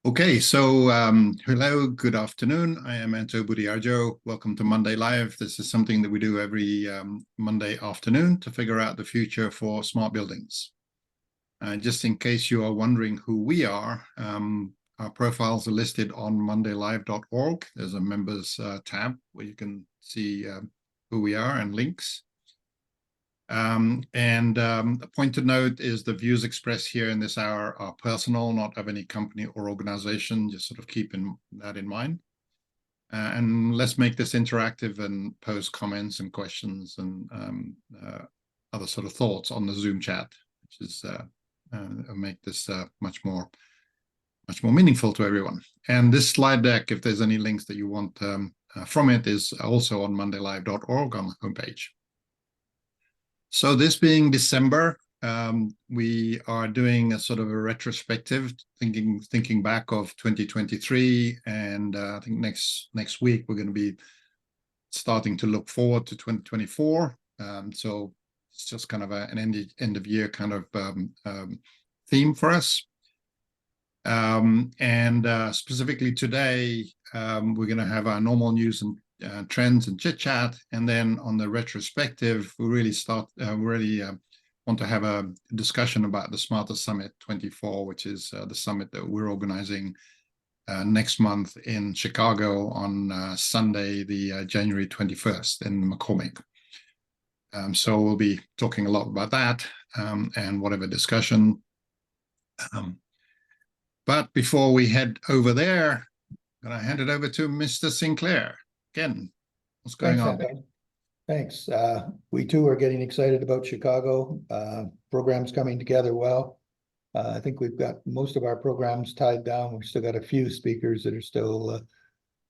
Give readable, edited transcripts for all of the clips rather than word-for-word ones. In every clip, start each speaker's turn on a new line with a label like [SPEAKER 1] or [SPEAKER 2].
[SPEAKER 1] Okay, so hello, good afternoon. I am Anto Budiarjo. Welcome to Monday Live. This is something that we do every Monday afternoon to figure out the future for smart buildings. Just in case you are wondering who we are, our profiles are listed on mondaylive.org. There's a members tab where you can see who we are and links. A point to note is the views expressed here in this hour are personal, not of any company or organization. Just sort of keeping that in mind. And let's make this interactive and post comments and questions and other sort of thoughts on the Zoom chat, which is make this much more meaningful to everyone. And this slide deck, if there's any links that you want from it, is also on mondaylive.org on the homepage. So this being December, we are doing a sort of a retrospective, thinking back of 2023, and I think next week we're going to be starting to look forward to 2024. So it's just kind of an end of year kind of theme for us. Specifically today, we're going to have our normal news and trends and chit chat, and then on the retrospective, we really want to have a discussion about the Smarter Summit 24, which is the summit that we're organizing next month in Chicago on Sunday, the January 21st in McCormick. So we'll be talking a lot about that and whatever discussion. But before we head over there, I'm going to hand it over to Mr. Sinclair. Again, what's going on?
[SPEAKER 2] Thanks. We too are getting excited about Chicago. Programs coming together well. I think we've got most of our programs tied down. We've still got a few speakers that are still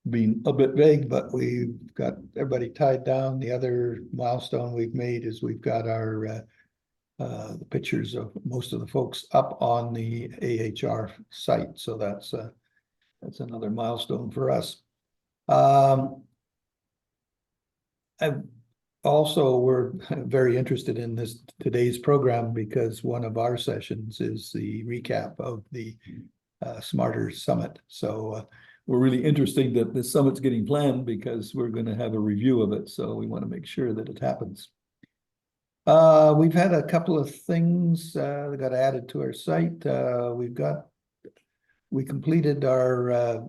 [SPEAKER 2] being a bit vague, but we've got everybody tied down. The other milestone we've made is we've got our the pictures of most of the folks up on the AHR site. So that's another milestone for us. We're very interested in today's program because one of our sessions is the recap of the Smarter Summit. So we're really interested that this summit's getting planned because we're going to have a review of it. So we want to make sure that it happens. We've had a couple of things that got added to our site. We completed our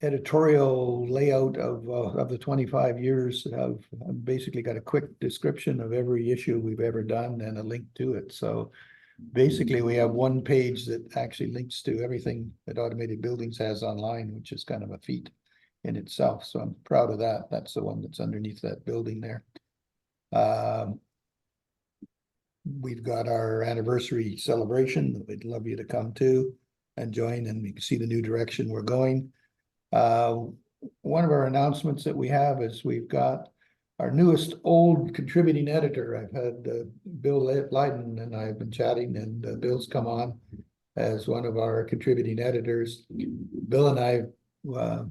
[SPEAKER 2] editorial layout of the 25 years. I've basically got a quick description of every issue we've ever done and a link to it. So basically we have one page that actually links to everything that Automated Buildings has online, which is kind of a feat in itself. So I'm proud of that. That's the one that's underneath that building there. We've got our anniversary celebration that we'd love you to come to and join, and you can see the new direction we're going. One of our announcements that we have is we've got our newest old contributing editor. I've had Bill Leiden and I have been chatting, and Bill's come on as one of our contributing editors. Bill and I were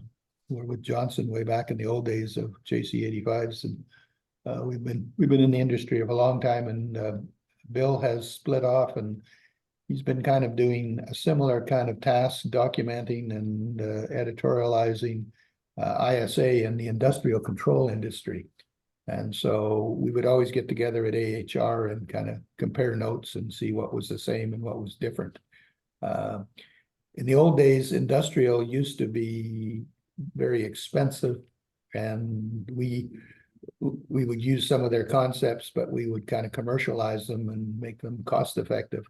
[SPEAKER 2] with Johnson way back in the old days of JC85s, and we've been in the industry of a long time, and Bill has split off and he's been kind of doing a similar kind of task, documenting and editorializing ISA in the industrial control industry. And so we would always get together at AHR and kind of compare notes and see what was the same and what was different. In the old days, industrial used to be very expensive, and we would use some of their concepts, but we would kind of commercialize them and make them cost effective.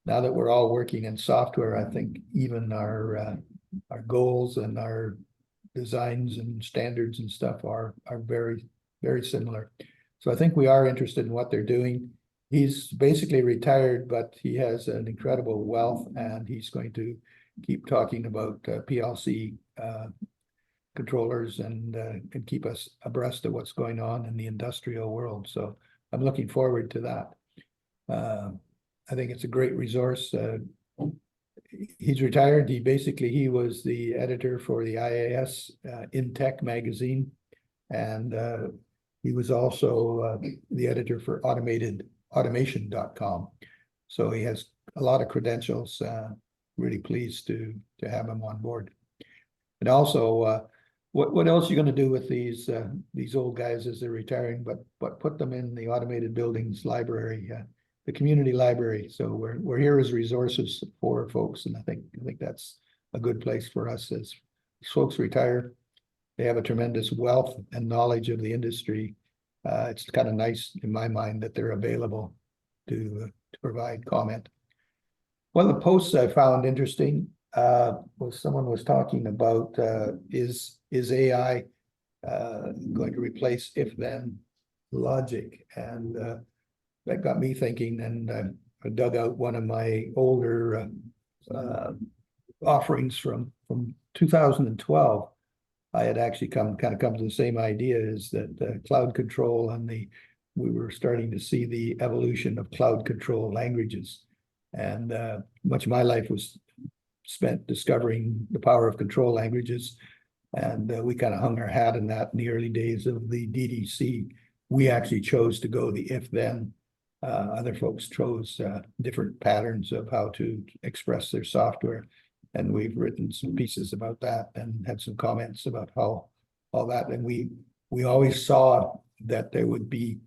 [SPEAKER 2] Now that we're all working in software, I think even our goals and our designs and standards and stuff are very, very similar. So I think we are interested in what they're doing. He's basically retired, but he has an incredible wealth, and he's going to keep talking about PLC controllers and keep us abreast of what's going on in the industrial world. So I'm looking forward to that. I think it's a great resource. He's retired. He was the editor for the IAS In Tech magazine, and he was also the editor for automation.com. So he has a lot of credentials. really pleased to have him on board. And also, what else are you going to do with these old guys as they're retiring? But put them in the automated buildings library, the community library. So we're here as resources for folks, and I think that's a good place for us as folks retire. They have a tremendous wealth and knowledge of the industry. It's kind of nice in my mind that they're available to provide comment. One of the posts I found interesting was someone was talking about is AI going to replace if-then logic, and that got me thinking. And I dug out one of my older offerings from 2012. I had actually come to the same idea, is that cloud control and we were starting to see the evolution of cloud control languages. And much of my life was spent discovering the power of control languages. And we kind of hung our hat in that in the early days of the DDC. We actually chose to go the if-then. Other folks chose different patterns of how to express their software. And we've written some pieces about that and had some comments about how all that. And we always saw that there would be,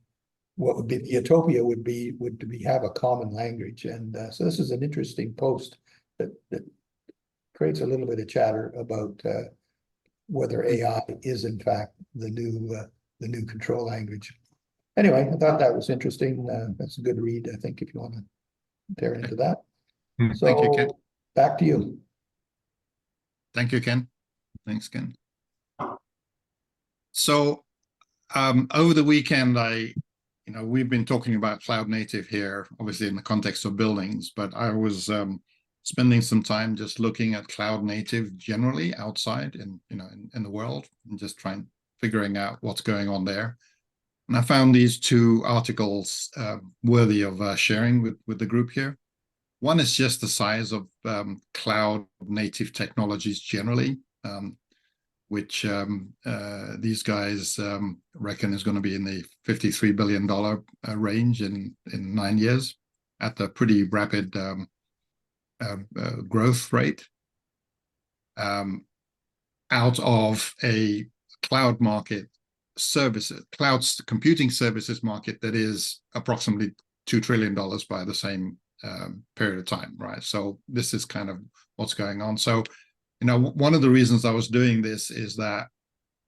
[SPEAKER 2] what would be the utopia would to have a common language. And so this is an interesting post that creates a little bit of chatter about whether AI is in fact the new control language. Anyway, I thought that was interesting. That's a good read, I think, if you want to tear into that. So
[SPEAKER 1] thank you, Ken.
[SPEAKER 2] Back to you.
[SPEAKER 1] Thank you, Ken. Thanks, Ken. So over the weekend, we've been talking about cloud native here, obviously in the context of buildings, but I was spending some time just looking at cloud native generally outside in the world, and just figuring out what's going on there. And I found these two articles worthy of sharing with the group here. One is just the size of cloud native technologies generally, which these guys reckon is going to be in the $53 billion range in 9 years at a pretty rapid growth rate, out of a cloud market cloud computing services market that is approximately $2 trillion by the same period of time, right? So this is kind of what's going on. So, one of the reasons I was doing this is that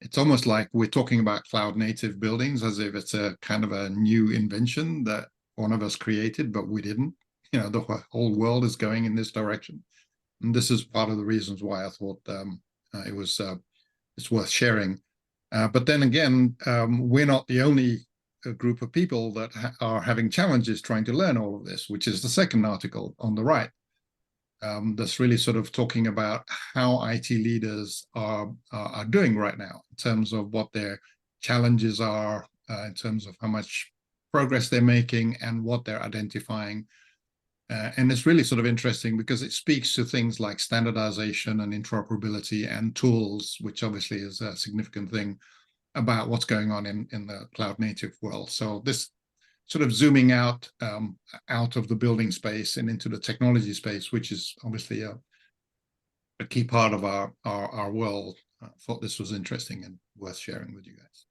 [SPEAKER 1] it's almost like we're talking about cloud native buildings as if it's a kind of a new invention that one of us created, but we didn't. The whole world is going in this direction. And this is part of the reasons why I thought it's worth sharing. But then again, we're not the only group of people that are having challenges trying to learn all of this, which is the second article on the right. That's really sort of talking about how IT leaders are doing right now in terms of what their challenges are, in terms of how much progress they're making and what they're identifying. And it's really sort of interesting because it speaks to things like standardization and interoperability and tools, which obviously is a significant thing about what's going on in the cloud native world. So this sort of zooming out of the building space and into the technology space, which is obviously a key part of our world. I thought this was interesting and worth sharing with you guys.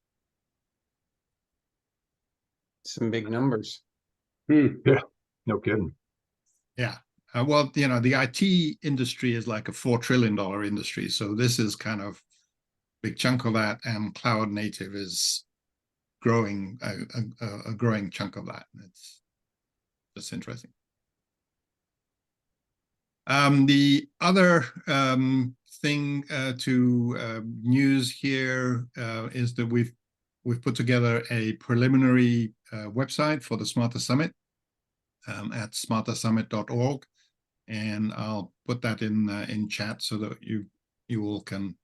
[SPEAKER 3] Some big numbers.
[SPEAKER 4] Yeah, no kidding.
[SPEAKER 1] Yeah. Well, the IT industry is like a $4 trillion industry. So this is kind of a big chunk of that, and cloud native is growing, a growing chunk of that. It's just interesting. The other thing to news here is that we've put together a preliminary website for the Smarter Summit at smartersummit.org, and I'll put that in chat so that you all can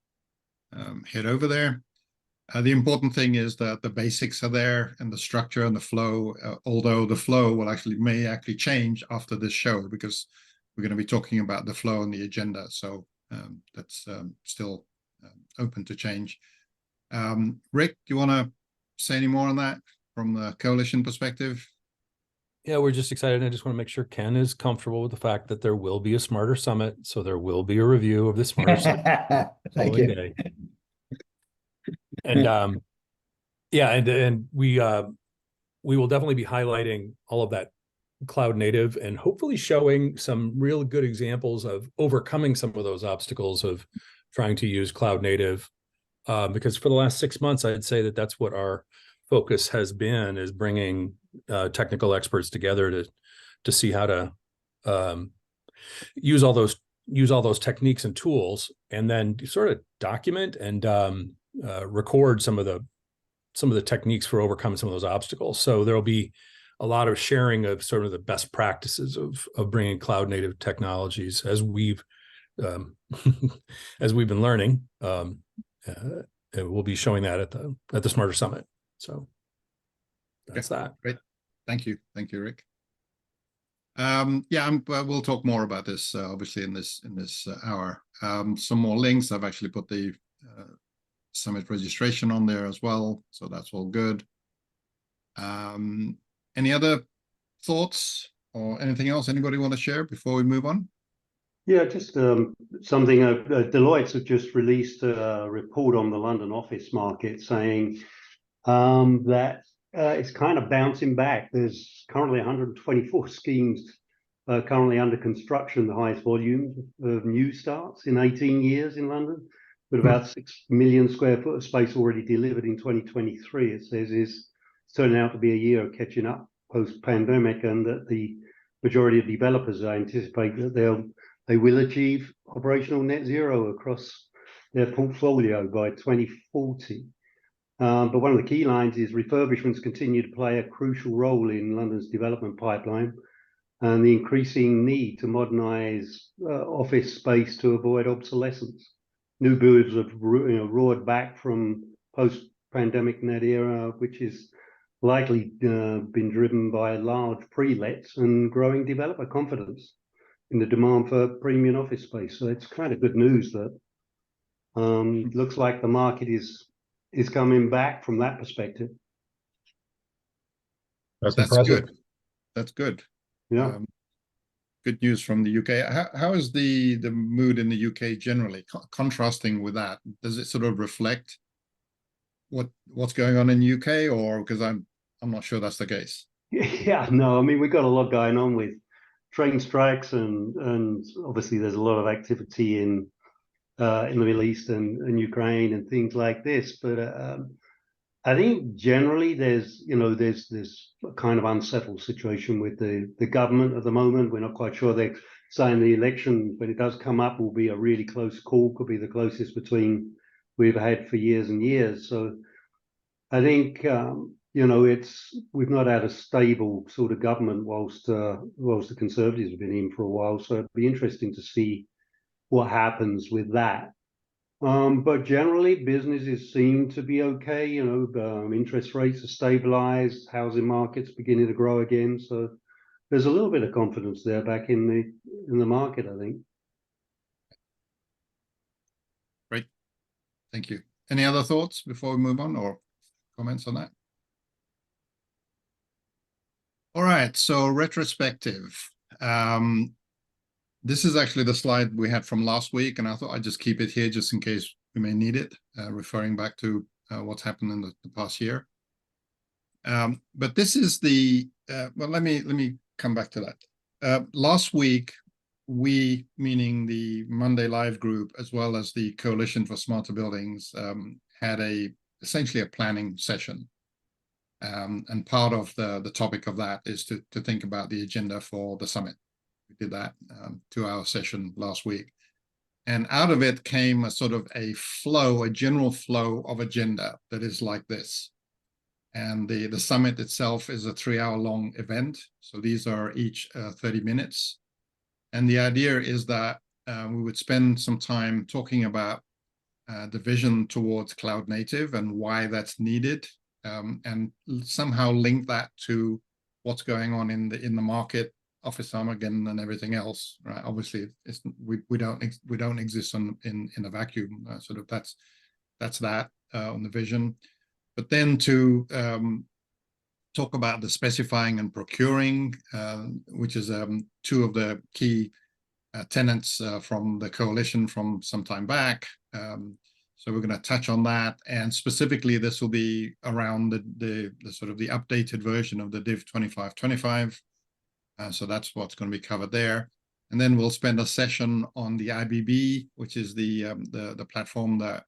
[SPEAKER 1] head over there. The important thing is that the basics are there and the structure and the flow, although the flow may actually change after this show, because we're going to be talking about the flow and the agenda. So that's still open to change. Rick, do you want to say any more on that from the coalition perspective?
[SPEAKER 5] Yeah, we're just excited. I just want to make sure Ken is comfortable with the fact that there will be a Smarter Summit. So there will be a review of the Smarter Summit
[SPEAKER 2] Thank
[SPEAKER 5] following
[SPEAKER 2] you.
[SPEAKER 5] day. And yeah, and we will definitely be highlighting all of that cloud native and hopefully showing some real good examples of overcoming some of those obstacles of trying to use cloud native. Because for the last 6 months, I'd say that that's what our focus has been, is bringing technical experts together to see how to use all those techniques and tools, and then sort of document and record some of the techniques for overcoming some of those obstacles. So there'll be a lot of sharing of sort of the best practices of bringing cloud native technologies as we've as we've been learning. We'll be showing that at the Smarter Summit. So that's that.
[SPEAKER 1] Great. Thank you, Rick. Yeah, we'll talk more about this obviously in this hour. Some more links. I've actually put the summit registration on there as well, so that's all good. Any other thoughts or anything else anybody want to share before we move on?
[SPEAKER 6] Yeah, just something. Deloitte have just released a report on the London office market saying that it's kind of bouncing back. There's currently 124 schemes currently under construction, the highest volume of new starts in 18 years in London, with about 6 million square foot of space already delivered in 2023. It says it's turning out to be a year of catching up post-pandemic, and that the majority of developers anticipate that they will achieve operational net zero across their portfolio by 2040. But one of the key lines is refurbishments continue to play a crucial role in London's development pipeline, and the increasing need to modernize office space to avoid obsolescence. New builds have roared back from post-pandemic net era, which is likely been driven by large pre-lets and growing developer confidence in the demand for premium office space. So it's kind of good news that looks like the market is coming back from that perspective.
[SPEAKER 4] That's
[SPEAKER 1] Good.
[SPEAKER 4] impressive.
[SPEAKER 1] That's good.
[SPEAKER 6] Yeah.
[SPEAKER 1] Good news from the UK. How is the mood in the UK generally? Contrasting with that, does it sort of reflect what's going on in the UK, or because I'm not sure that's the case?
[SPEAKER 6] Yeah, no, I mean, we've got a lot going on with train strikes, and obviously there's a lot of activity in the Middle East and Ukraine and things like this. But I think generally there's a kind of unsettled situation with the government at the moment. We're not quite sure. They're saying the election, when it does come up, will be a really close call, could be the closest between we've had for years and years. So I think we've not had a stable sort of government whilst the Conservatives have been in for a while. So it'd be interesting to see what happens with that. But generally, businesses seem to be okay. Interest rates are stabilized, housing markets beginning to grow again. So there's a little bit of confidence there back in the market, I think.
[SPEAKER 1] Great, thank you. Any other thoughts before we move on, or comments on that? All right, so retrospective. This is actually the slide we had from last week, and I thought I'd just keep it here just in case we may need it, referring back to what's happened in the past year. But this is well, let me come back to that. Last week, we, meaning the Monday Live group, as well as the Coalition for Smarter Buildings, had essentially a planning session. And part of the topic of that is to think about the agenda for the summit. We did that 2-hour session last week, and out of it came a sort of a general flow of agenda that is like this. And the summit itself is a 3-hour long event, so these are each 30 minutes. And the idea is that we would spend some time talking about the vision towards cloud native and why that's needed, and somehow link that to what's going on in the market, Office Armageddon and everything else, right? Obviously, we don't exist in a vacuum. Sort of that's that on the vision, but then to talk about the specifying and procuring, which is two of the key tenets from the coalition from some time back. So we're going to touch on that, and specifically this will be around the sort of the updated version of the Div 2525. So that's what's going to be covered there. And then we'll spend a session on the IBB, which is the platform that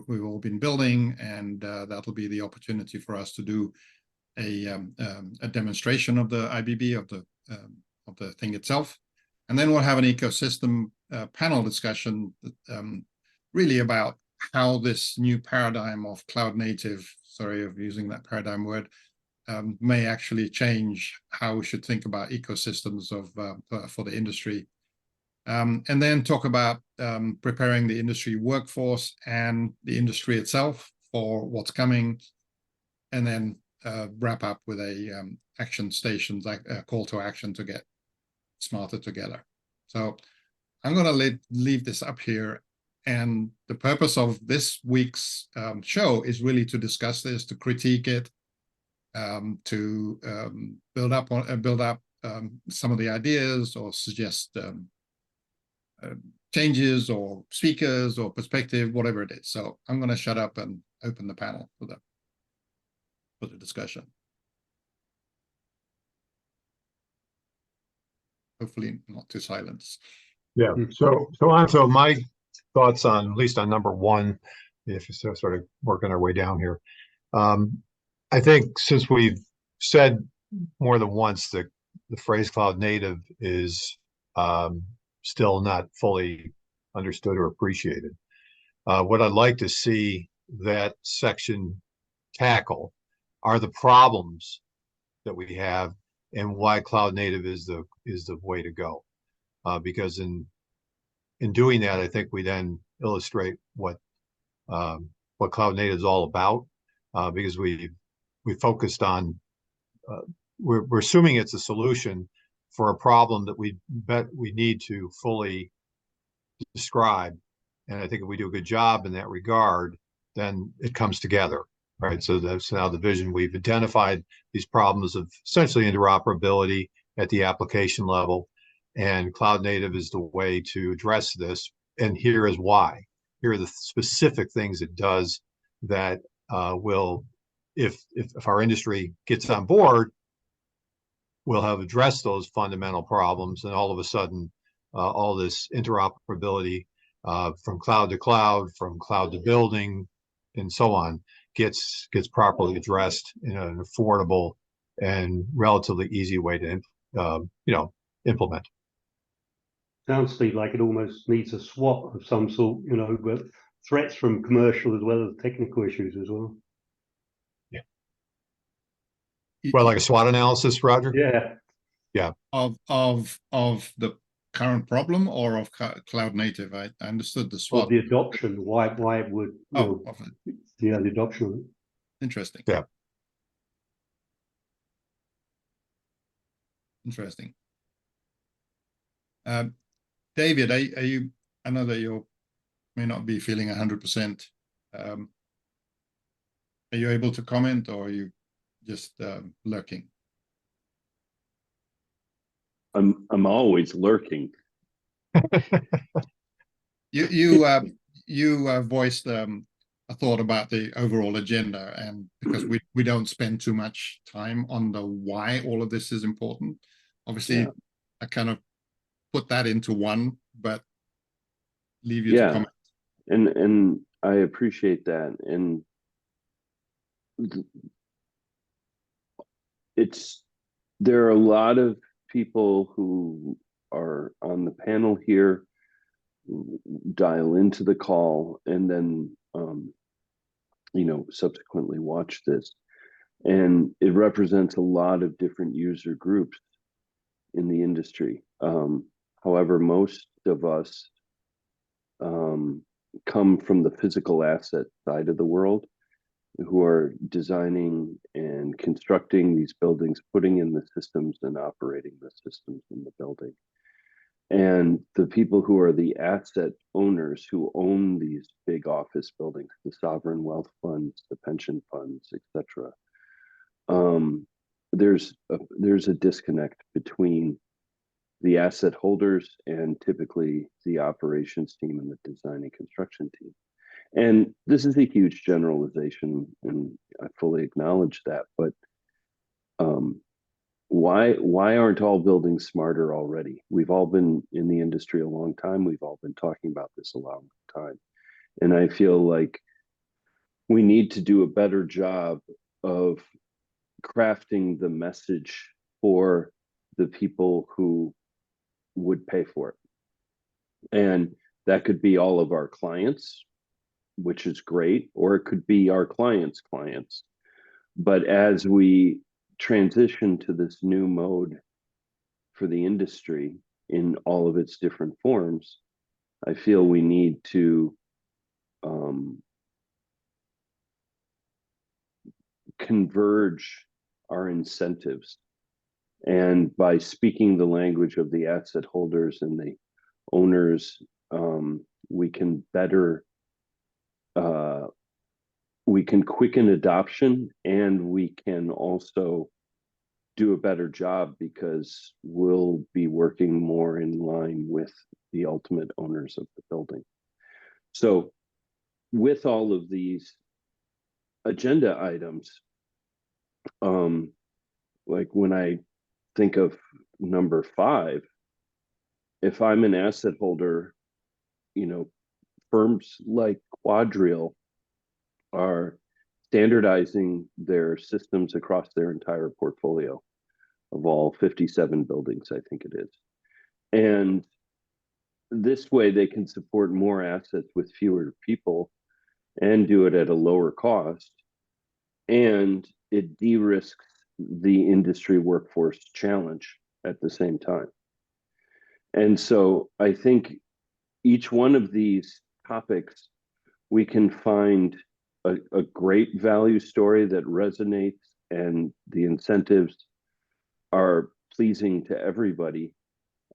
[SPEAKER 1] we've all been building, and that'll be the opportunity for us to do a demonstration of the IBB, of the thing itself. And then we'll have an ecosystem panel discussion, really about how this new paradigm of cloud native, sorry of using that paradigm word, may actually change how we should think about ecosystems for the industry. And then talk about preparing the industry workforce and the industry itself for what's coming, and then wrap up with a action stations, like a call to action to get smarter together. So I'm going to leave this up here. And the purpose of this week's show is really to discuss this, to critique it, to build up some of the ideas, or suggest changes or speakers or perspective, whatever it is. So I'm going to shut up and open the panel for the discussion. Hopefully not too silent.
[SPEAKER 4] Yeah. So my thoughts on, at least on number one, if you sort of working our way down here. I think since we've said more than once that the phrase cloud native is still not fully understood or appreciated, what I'd like to see that section tackle are the problems that we have and why cloud native is the way to go. Because in doing that, I think we then illustrate what cloud native is all about. Because we focused on, we're assuming it's a solution for a problem that we need to fully describe. And I think if we do a good job in that regard, then it comes together, right? So that's now the vision. We've identified these problems of essentially interoperability at the application level, and cloud native is the way to address this. And here is why. Here are the specific things it does that will, if our industry gets on board, we'll have addressed those fundamental problems, and all of a sudden, all this interoperability from cloud to cloud, from cloud to building, and so on, gets properly addressed in an affordable and relatively easy way to implement.
[SPEAKER 6] Sounds to me like it almost needs a SWOT of some sort, but threats from commercial as well as technical issues as well.
[SPEAKER 4] Yeah. Well, like a SWOT analysis, Roger?
[SPEAKER 6] Yeah.
[SPEAKER 1] Of the current problem, or of cloud native? I understood the SWOT.
[SPEAKER 6] Of the adoption, why it would, the adoption of it.
[SPEAKER 1] Interesting.
[SPEAKER 4] Yeah.
[SPEAKER 1] Interesting. David, are you? I know that you may not be feeling 100%. Are you able to comment, or are you just lurking?
[SPEAKER 7] I'm always lurking.
[SPEAKER 1] You voiced a thought about the overall agenda, and because we don't spend too much time on the why all of this is important. Obviously, yeah. I kind of put that into one, but leave you to comment.
[SPEAKER 7] And I appreciate that, and there are a lot of people who are on the panel here, dial into the call, and then subsequently watch this, and it represents a lot of different user groups in the industry. However, most of us come from the physical asset side of the world, who are designing and constructing these buildings, putting in the systems and operating the systems in the building. And the people who are the asset owners, who own these big office buildings, the sovereign wealth funds, the pension funds, etc., there's a disconnect between the asset holders and typically the operations team and the design and construction team. And this is a huge generalization, and I fully acknowledge that. But why aren't all buildings smarter already? We've all been in the industry a long time. We've all been talking about this a long time. And I feel like we need to do a better job of crafting the message for the people who would pay for it. And that could be all of our clients, which is great, or it could be our clients' clients. But as we transition to this new mode for the industry in all of its different forms, I feel we need to converge our incentives. And by speaking the language of the asset holders and the owners, we can better, we can quicken adoption, and we can also do a better job because we'll be working more in line with the ultimate owners of the building. So with all of these agenda items, like when I think of number 5, if I'm an asset holder, you know, firms like Quadrille are standardizing their systems across their entire portfolio of all 57 buildings, I think it is. And this way they can support more assets with fewer people and do it at a lower cost. And it de-risks the industry workforce challenge at the same time. And so I think each one of these topics, we can find a great value story that resonates and the incentives are pleasing to everybody.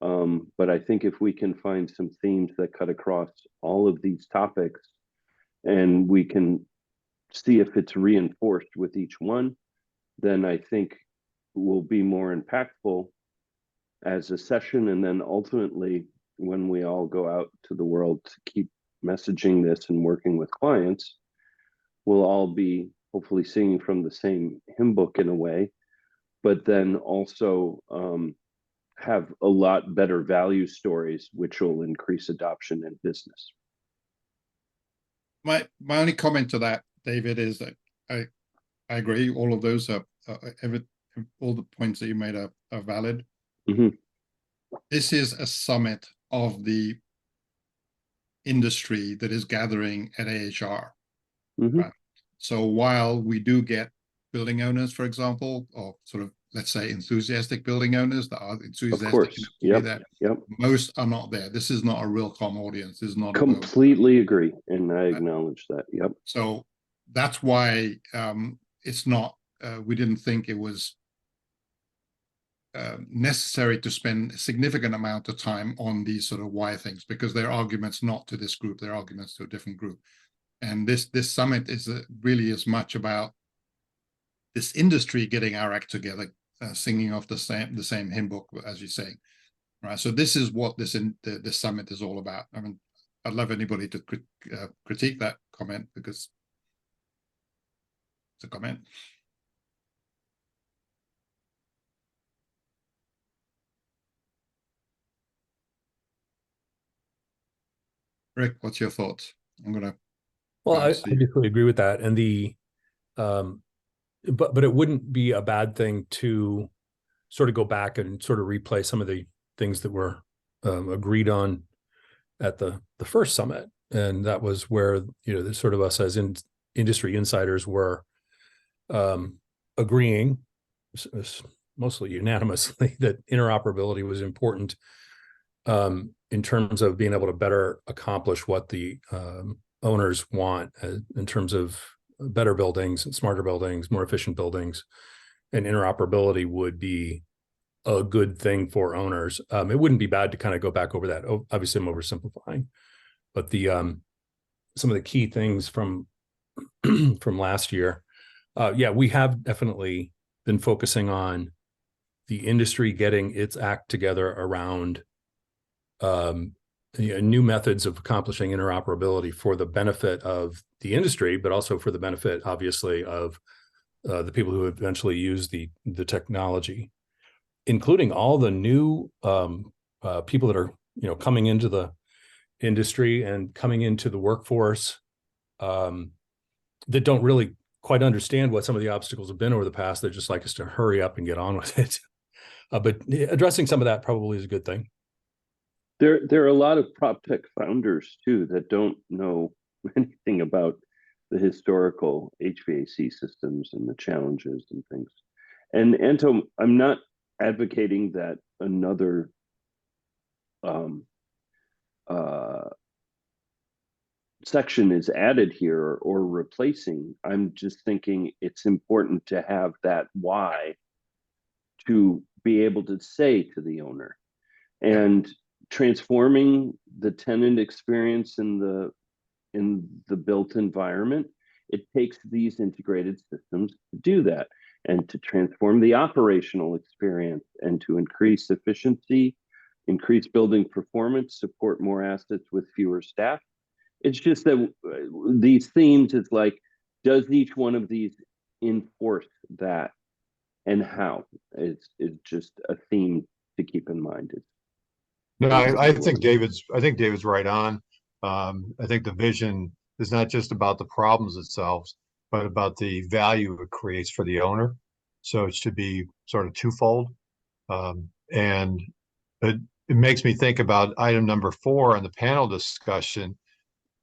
[SPEAKER 7] But I think if we can find some themes that cut across all of these topics, and we can see if it's reinforced with each one, then I think we'll be more impactful as a session. And then ultimately, when we all go out to the world to keep messaging this and working with clients, we'll all be hopefully singing from the same hymn book in a way, but then also have a lot better value stories, which will increase adoption in business.
[SPEAKER 1] My only comment to that, David, is that I agree. All of those are all the points that you made are valid.
[SPEAKER 7] Mm-hmm.
[SPEAKER 1] This is a summit of the industry that is gathering at AHR.
[SPEAKER 7] Mm-hmm.
[SPEAKER 1] Right? So while we do get building owners, for example, or sort of, let's say, enthusiastic building owners that are enthusiastic
[SPEAKER 7] Of course.
[SPEAKER 1] enough to be there,
[SPEAKER 7] Yep.
[SPEAKER 1] most are not there. This is not a real comm audience. This is not
[SPEAKER 7] Completely agree, and I acknowledge that. Yep.
[SPEAKER 1] So that's why it's not. We didn't think it was necessary to spend a significant amount of time on these sort of why things, because they're arguments not to this group, they're arguments to a different group. And this summit is really as much about this industry getting our act together, singing off the same hymn book, as you say, right? So this is what this summit is all about. I mean, I'd love anybody to critique that comment, because it's a comment. Rick, what's your thoughts? I'm gonna.
[SPEAKER 5] Well, I definitely agree with that, and but it wouldn't be a bad thing to sort of go back and sort of replay some of the things that were agreed on at the first summit, and that was where, you know, sort of us as industry insiders were agreeing, mostly unanimously, that interoperability was important in terms of being able to better accomplish what the owners want in terms of better buildings and smarter buildings, more efficient buildings, and interoperability would be a good thing for owners. It wouldn't be bad to kind of go back over that. Obviously, I'm oversimplifying, but the some of the key things from from last year, yeah, we have definitely been focusing on the industry getting its act together around new methods of accomplishing interoperability for the benefit of the industry, but also for the benefit, obviously, of the people who eventually use the technology, including all the new people that are coming into the industry and coming into the workforce that don't really quite understand what some of the obstacles have been over the past. They'd just like us to hurry up and get on with it. But addressing some of that probably is a good thing.
[SPEAKER 7] There are a lot of prop tech founders too that don't know anything about the historical HVAC systems and the challenges and things. And Anto, I'm not advocating that another section is added here or replacing. I'm just thinking it's important to have that why to be able to say to the owner. And transforming the tenant experience in the built environment, it takes these integrated systems to do that, and to transform the operational experience and to increase efficiency, increase building performance, support more assets with fewer staff. It's just that these themes, it's like, does each one of these enforce that, and how? It's just a theme to keep in mind.
[SPEAKER 4] No, I think David's right on. I think the vision is not just about the problems itself, but about the value it creates for the owner. So it should be sort of twofold. And it makes me think about item number 4 on the panel discussion.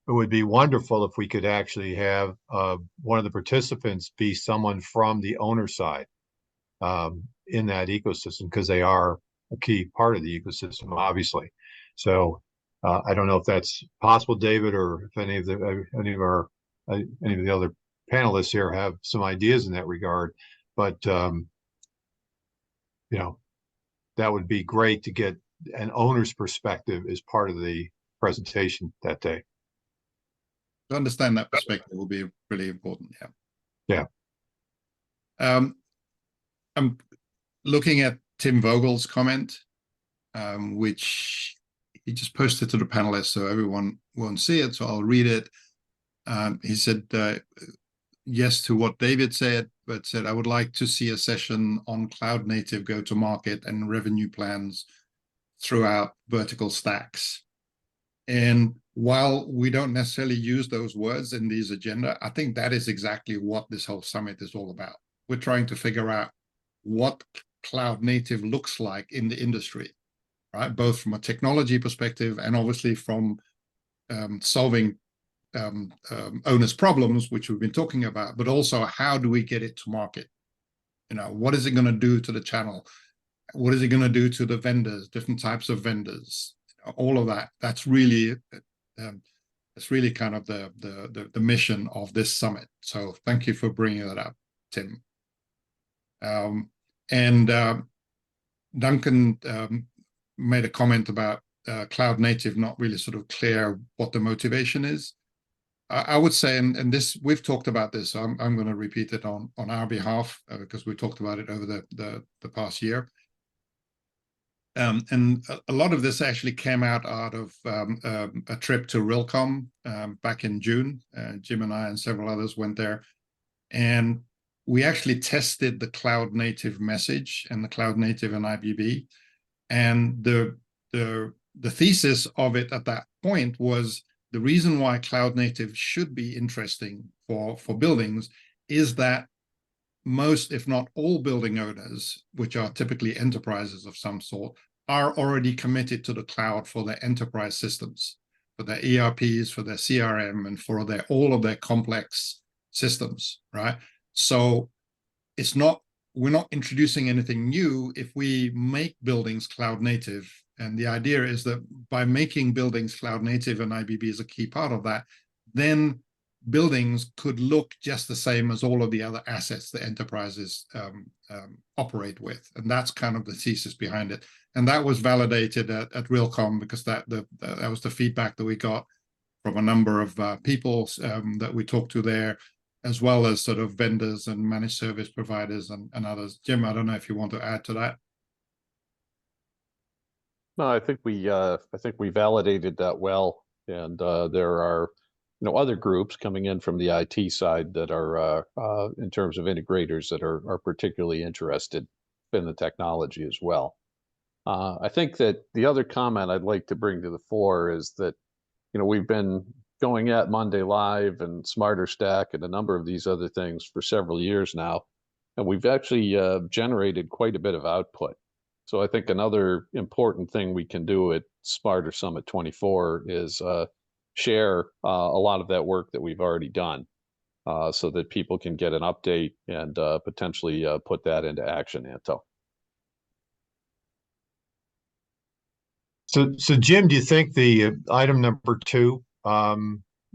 [SPEAKER 4] It would be wonderful if we could actually have one of the participants be someone from the owner side in that ecosystem, because they are a key part of the ecosystem, obviously. So I don't know if that's possible, David, or if any of the other panelists here have some ideas in that regard. But that would be great to get an owner's perspective as part of the presentation that day.
[SPEAKER 1] To understand that perspective will be really important.
[SPEAKER 4] Yeah.
[SPEAKER 1] I'm looking at Tim Vogel's comment, which he just posted to the panelists, so everyone won't see it, so I'll read it. He said yes to what David said, but said, I would like to see a session on cloud native go-to-market and revenue plans throughout vertical stacks. And while we don't necessarily use those words in these agenda, I think that is exactly what this whole summit is all about. We're trying to figure out what cloud native looks like in the industry, right? Both from a technology perspective and obviously from solving owners' problems, which we've been talking about, but also how do we get it to market? What is it going to do to the channel? What is it going to do to the vendors, different types of vendors? All of that. That's really kind of the mission of this summit. So thank you for bringing that up, Tim. And Duncan made a comment about cloud native not really sort of clear what the motivation is. I would say, and this, we've talked about this, so I'm going to repeat it on our behalf because we talked about it over the past year. And a lot of this actually came out of a trip to Realcomm back in June. Jim and I and several others went there, and we actually tested the cloud native message and the cloud native and IBB. And the thesis of it at that point was the reason why cloud native should be interesting for buildings is that most, if not all, building owners, which are typically enterprises of some sort, are already committed to the cloud for their enterprise systems, for their ERPs, for their CRM, and for all of their complex systems, right? So we're not introducing anything new if we make buildings cloud native. And the idea is that by making buildings cloud native, and IBB is a key part of that, then buildings could look just the same as all of the other assets that enterprises operate with. And that's kind of the thesis behind it. And that was validated at Realcomm, because that was the feedback that we got from a number of people that we talked to there. as well as sort of vendors and managed service providers and others. Jim, I don't know if you want to add to that.
[SPEAKER 8] No, I think we validated that well, and there are other groups coming in from the IT side that are in terms of integrators that are particularly interested in the technology as well. I think that the other comment I'd like to bring to the fore is that we've been going at Monday Live and Smarter Stack and a number of these other things for several years now, and we've actually generated quite a bit of output. So I think another important thing we can do at Smarter Summit 24 is share a lot of that work that we've already done, so that people can get an update and potentially put that into action, Anto.
[SPEAKER 4] So Jim, do you think the item number 2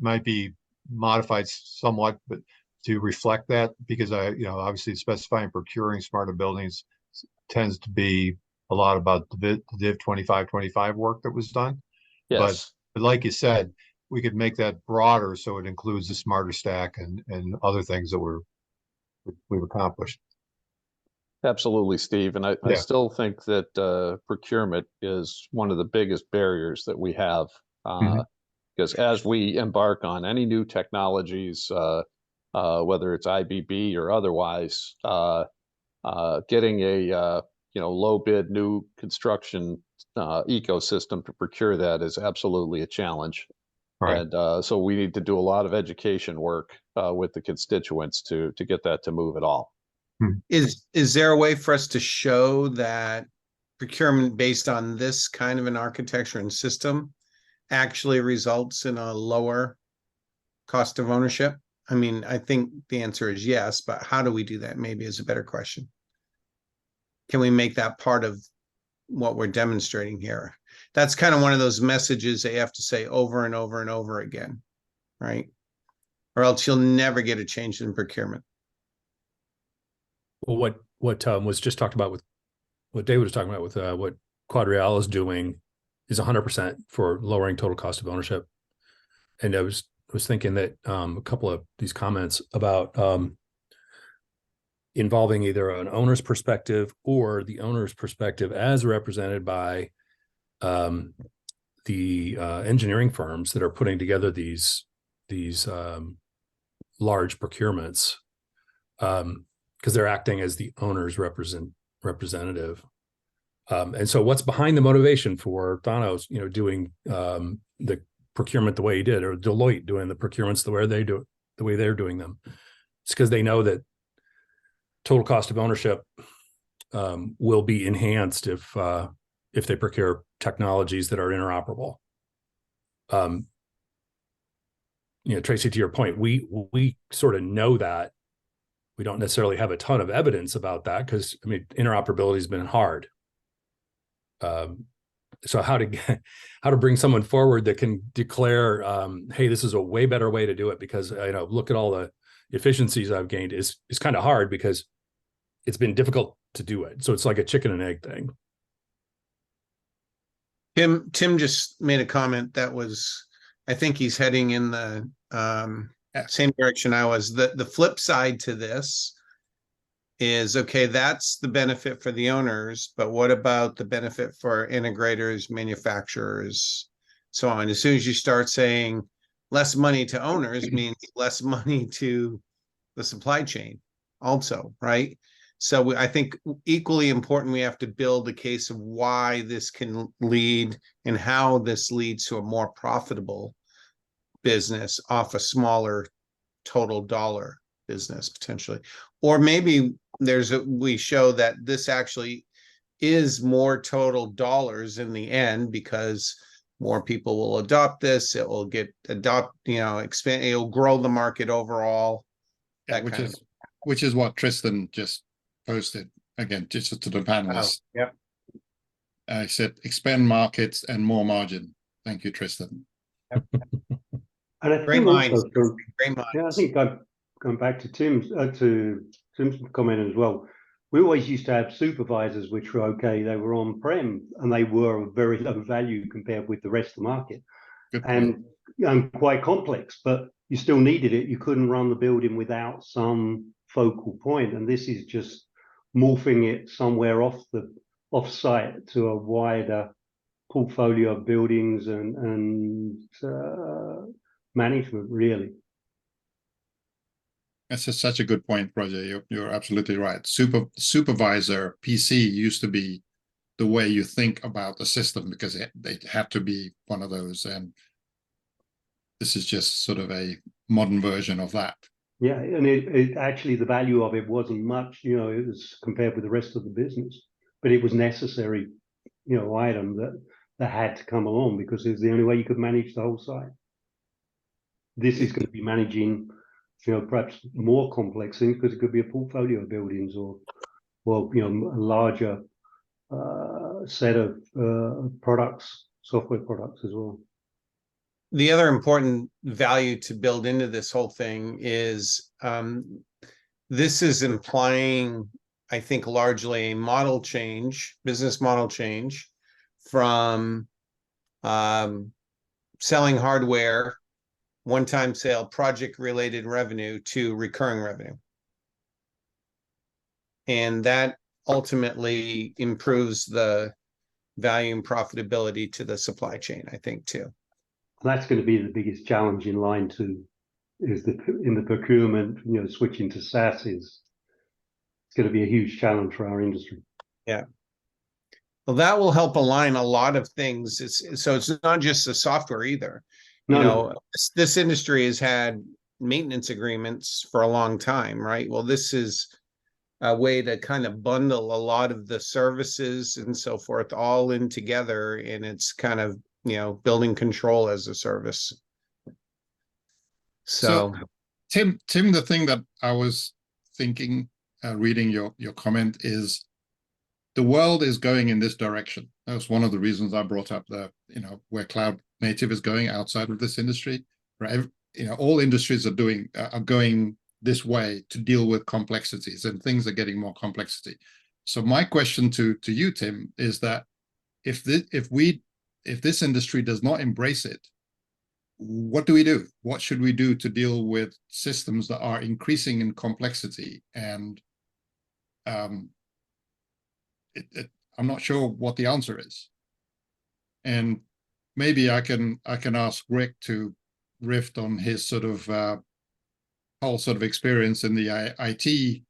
[SPEAKER 4] might be modified somewhat, but to reflect that? Because obviously specifying procuring smarter buildings tends to be a lot about the Div 2525 work that was done.
[SPEAKER 8] Yes.
[SPEAKER 4] But like you said, we could make that broader so it includes the Smarter Stack and other things that we've accomplished.
[SPEAKER 8] Absolutely, Steve. And I still think that procurement is one of the biggest barriers that we have, because as we embark on any new technologies, whether it's IBB or otherwise, getting a low bid new construction ecosystem to procure that is absolutely a challenge. Right. And so we need to do a lot of education work with the constituents to get that to move at all.
[SPEAKER 3] Is there a way for us to show that procurement based on this kind of an architecture and system actually results in a lower cost of ownership? I mean, I think the answer is yes, but how do we do that? Maybe is a better question. Can we make that part of what we're demonstrating here? That's kind of one of those messages they have to say over and over and over again, right? Or else you'll never get a change in procurement.
[SPEAKER 5] Well, what was just talked about with what David was talking about with what Quadreal is doing is 100% for lowering total cost of ownership. And I was thinking that a couple of these comments about involving either an owner's perspective or the owner's perspective as represented by the engineering firms that are putting together these large procurements, because they're acting as the owner's representative. And so what's behind the motivation for Thanos, doing the procurement the way he did, or Deloitte doing the procurements the way they're doing them? It's because they know that total cost of ownership will be enhanced if they procure technologies that are interoperable. Tracy, to your point, we sort of know that. We don't necessarily have a ton of evidence about that because, interoperability has been hard. So how to bring someone forward that can declare, hey, this is a way better way to do it because look at all the efficiencies I've gained is kind of hard because it's been difficult to do it. So it's like a chicken and egg thing.
[SPEAKER 3] Tim just made a comment that was, I think he's heading in the same direction I was. The flip side to this is, okay, that's the benefit for the owners, but what about the benefit for integrators, manufacturers, so on? As soon as you start saying less money to owners means less money to the supply chain also, right? So I think equally important, we have to build a case of why this can lead and how this leads to a more profitable business off a smaller total dollar business potentially. Or maybe we show that this actually is more total dollars in the end because more people will adopt this. It will expand, it'll grow the market overall.
[SPEAKER 1] Which is what Tristan just posted again, just to the panelists.
[SPEAKER 3] Yep.
[SPEAKER 1] I said expand markets and more margin. Thank you, Tristan.
[SPEAKER 6] And I
[SPEAKER 3] Great minds.
[SPEAKER 6] Yeah, I think I've gone back to Tim's comment as well. We always used to have supervisors which were okay, they were on-prem and they were very low value compared with the rest of the market.
[SPEAKER 1] Good point.
[SPEAKER 6] And quite complex, but you still needed it. You couldn't run the building without some focal point, and this is just morphing it somewhere off site to a wider portfolio of buildings and management, really.
[SPEAKER 1] That's just such a good point, Roger. You're absolutely right. Supervisor PC used to be the way you think about the system, because they had to be one of those, and this is just sort of a modern version of that.
[SPEAKER 6] Yeah, and it actually, the value of it wasn't much, you know, it was compared with the rest of the business, but it was necessary, you know, item that had to come along because it was the only way you could manage the whole site. This is going to be managing, you know, perhaps more complex things, because it could be a portfolio of buildings or you know, a larger set of products, software products as well.
[SPEAKER 3] The other important value to build into this whole thing is this is implying, I think, largely a model change, business model change from selling hardware, one-time sale, project-related revenue to recurring revenue. And that ultimately improves the value and profitability to the supply chain, I think, too.
[SPEAKER 6] That's going to be the biggest challenge in line two, is in the procurement, you know, switching to SaaS it's going to be a huge challenge for our industry.
[SPEAKER 3] Yeah. Well, that will help align a lot of things. So it's not just the software either. You know, this industry has had maintenance agreements for a long time, right? Well, this is a way to kind of bundle a lot of the services and so forth all in together, and it's kind of, you know, building control as a service. So
[SPEAKER 1] Tim, the thing that I was thinking, reading your comment, is the world is going in this direction. That's one of the reasons I brought up the, you know, where cloud native is going outside of this industry, right? You know, all industries are going this way to deal with complexities, and things are getting more complexity. So my question to you, Tim, is that if this industry does not embrace it, what do we do? What should we do to deal with systems that are increasing in complexity? And I'm not sure what the answer is. And maybe I can ask Rick to riff on his sort of whole sort of experience in the IT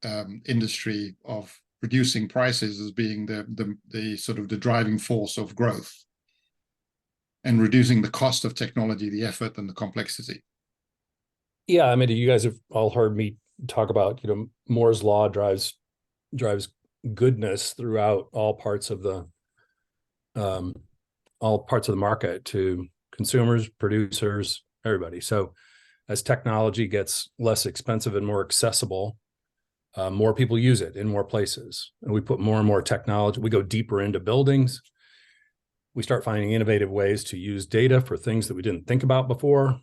[SPEAKER 1] industry of reducing prices as being the sort of the driving force of growth, and reducing the cost of technology, the effort and the complexity.
[SPEAKER 5] Yeah, I mean, you guys have all heard me talk about, you know, Moore's law drives goodness throughout all parts of the market, to consumers, producers, everybody. So as technology gets less expensive and more accessible, more people use it in more places. And we put more and more technology. We go deeper into buildings. We start finding innovative ways to use data for things that we didn't think about before.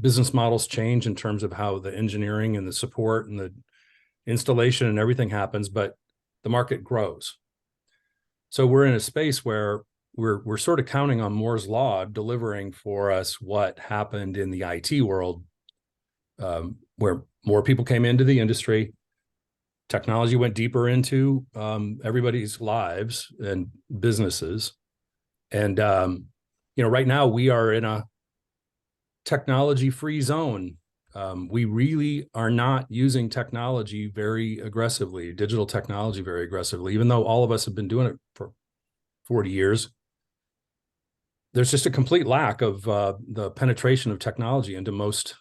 [SPEAKER 5] Business models change in terms of how the engineering and the support and the installation and everything happens, but the market grows. So we're in a space where we're sort of counting on Moore's law delivering for us what happened in the IT world, where more people came into the industry, technology went deeper into everybody's lives and businesses. And, you know, right now we are in a technology-free zone. We really are not using technology very aggressively, digital technology very aggressively, even though all of us have been doing it for 40 years. There's just a complete lack of the penetration of technology into most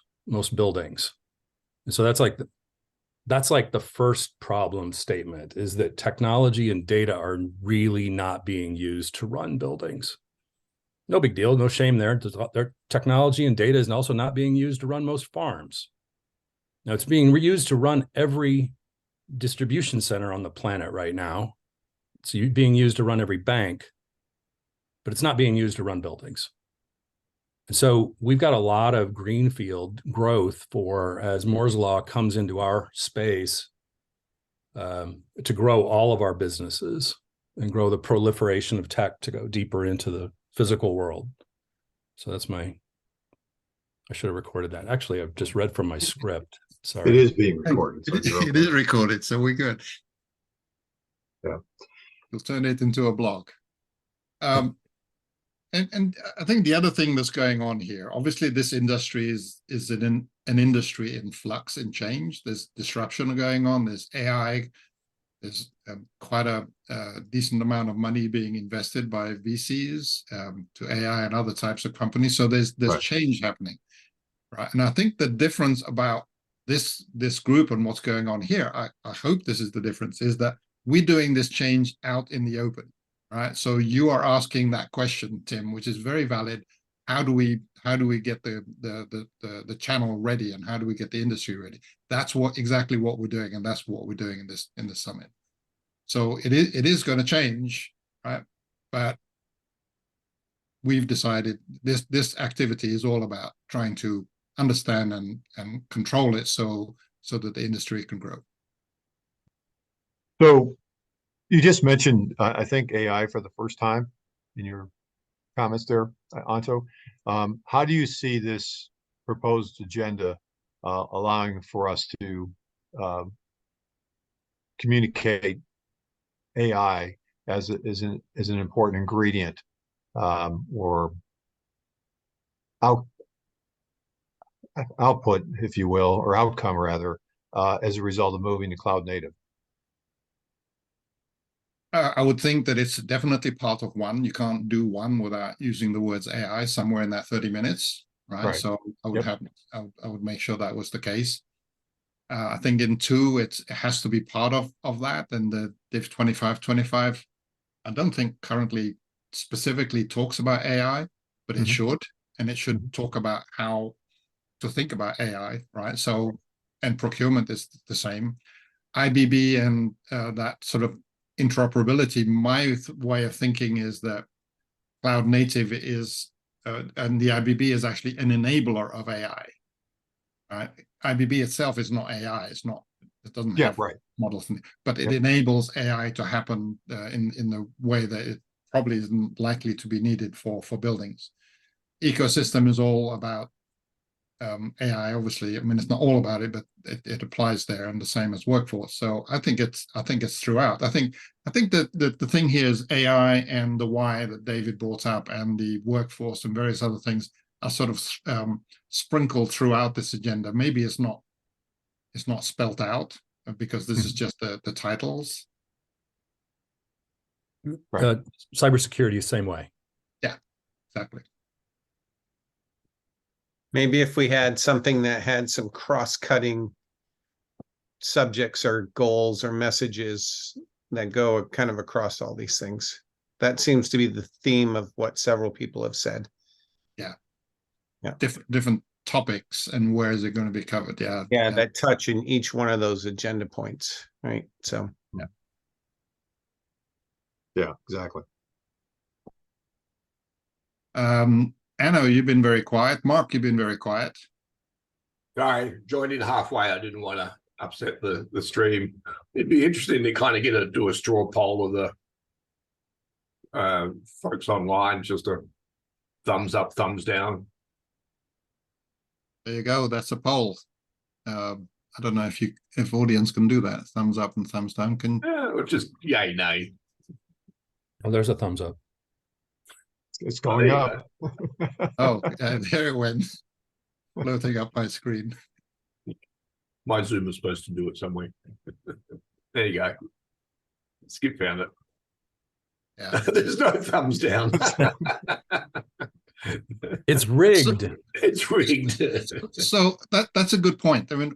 [SPEAKER 5] buildings. And so that's like the first problem statement, is that technology and data are really not being used to run buildings. No big deal, no shame there. Their technology and data is also not being used to run most farms. Now it's being used to run every distribution center on the planet right now. It's being used to run every bank, but it's not being used to run buildings. And so we've got a lot of greenfield growth for, as Moore's law comes into our space, to grow all of our businesses and grow the proliferation of tech to go deeper into the physical world. So that's my I should have recorded that. Actually, I've just read from my script. Sorry.
[SPEAKER 4] It is being recorded. So you're
[SPEAKER 1] It
[SPEAKER 4] okay.
[SPEAKER 1] is recorded, so we're good.
[SPEAKER 4] Yeah.
[SPEAKER 1] We'll turn it into a blog. And I think the other thing that's going on here, obviously this industry is an industry in flux, in change. There's disruption going on. There's AI. There's quite a decent amount of money being invested by VCs to AI and other types of companies. So there's
[SPEAKER 4] Right.
[SPEAKER 1] change happening, right? And I think the difference about this group and what's going on here, I hope this is the difference, is that we're doing this change out in the open. Right, so you are asking that question, Tim, which is very valid. How do we get the channel ready, and how do we get the industry ready? That's exactly what we're doing, and that's what we're doing in this summit. So it is going to change, right? But we've decided this activity is all about trying to understand and control it so that the industry can grow.
[SPEAKER 4] So you just mentioned, I think, AI for the first time in your comments there, Anto. How do you see this proposed agenda allowing for us to communicate AI as an important ingredient or output, if you will, or outcome rather, as a result of moving to cloud native?
[SPEAKER 1] I would think that it's definitely part of one. You can't do one without using the words AI somewhere in that 30 minutes, right? So I would I would make sure that was the case. I think in two, it has to be part of that. And the Div 2525, I don't think currently specifically talks about AI, but it should, and it should talk about how to think about AI, right? So, and procurement is the same. IBB and that sort of interoperability, my way of thinking is that cloud native is, and the IBB is actually an enabler of AI. Right? IBB itself is not AI. It doesn't have models, but it enables AI to happen in the way that it probably isn't likely to be needed for buildings. Ecosystem is all about AI, obviously. I mean, it's not all about it, but it applies there, and the same as workforce. So I think it's throughout. I think that the thing here is AI and the why that David brought up, and the workforce and various other things are sort of sprinkled throughout this agenda. Maybe it's not spelt out because this is just the titles.
[SPEAKER 5] Right. Cybersecurity, same way.
[SPEAKER 1] Yeah, exactly.
[SPEAKER 3] Maybe if we had something that had some cross-cutting subjects or goals or messages that go kind of across all these things. That seems to be the theme of what several people have said. Yeah.
[SPEAKER 1] Different topics, and where is it going to be covered? Yeah,
[SPEAKER 3] that touch in each one of those agenda points, right? So
[SPEAKER 4] yeah, exactly.
[SPEAKER 1] Anno, you've been very quiet. Mark, you've been very quiet.
[SPEAKER 9] I joined in halfway. I didn't want to upset the stream. It'd be interesting to kind of do a straw poll of the folks online, just a thumbs up, thumbs down.
[SPEAKER 1] There you go. That's a poll. I don't know if audience can do that. Thumbs up and thumbs down.
[SPEAKER 9] Or just yay, nay.
[SPEAKER 5] Oh, there's a thumbs up.
[SPEAKER 4] It's going up.
[SPEAKER 1] Oh, there it went. Floating up my screen.
[SPEAKER 9] My Zoom is supposed to do it somewhere. There you go. Skip found it.
[SPEAKER 1] Yeah.
[SPEAKER 9] There's no thumbs down.
[SPEAKER 5] It's rigged.
[SPEAKER 9] It's rigged.
[SPEAKER 1] So that's a good point. I mean,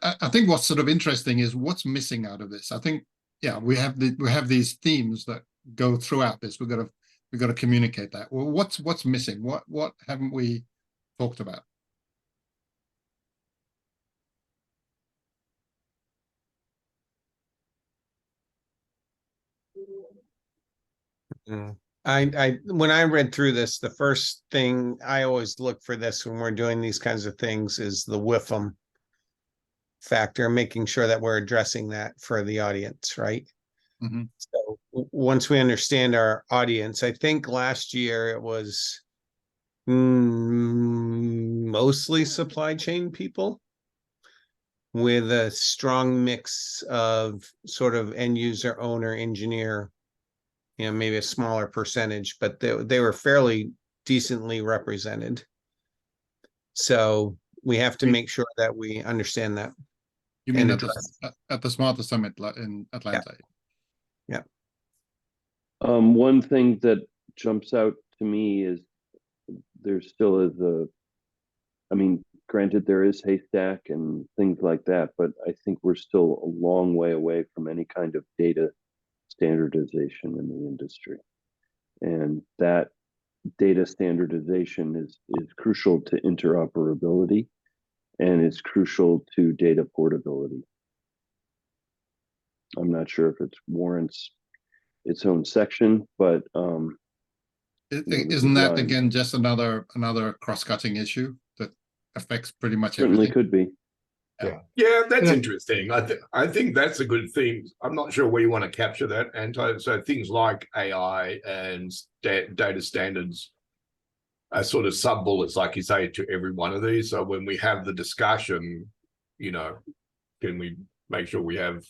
[SPEAKER 1] I think what's sort of interesting is what's missing out of this. I think, yeah, we have these themes that go throughout this. We've got to communicate that. Well, what's missing? What haven't we talked about?
[SPEAKER 3] When I read through this, the first thing I always look for this when we're doing these kinds of things is the WIFM factor, making sure that we're addressing that for the audience, right? So once we understand our audience, I think last year it was Mostly supply chain people with a strong mix of sort of end user, owner, engineer, maybe a smaller percentage, but they were fairly decently represented. So we have to make sure that we understand that.
[SPEAKER 1] You mean
[SPEAKER 3] and
[SPEAKER 1] at the Smarter Summit in Atlanta?
[SPEAKER 3] Yeah.
[SPEAKER 7] One thing that jumps out to me is there still is I mean, granted, there is Haystack and things like that, but I think we're still a long way away from any kind of data standardization in the industry. And that data standardization is crucial to interoperability, and it's crucial to data portability. I'm not sure if it warrants its own section, but
[SPEAKER 1] Isn't that again just another cross-cutting issue that affects pretty much
[SPEAKER 7] certainly
[SPEAKER 1] everything?
[SPEAKER 7] could be.
[SPEAKER 9] Yeah, that's interesting. I think that's a good theme. I'm not sure where you want to capture that, Anto. So things like AI and data standards are sort of sub bullets, like you say, to every one of these. So when we have the discussion, can we make sure we have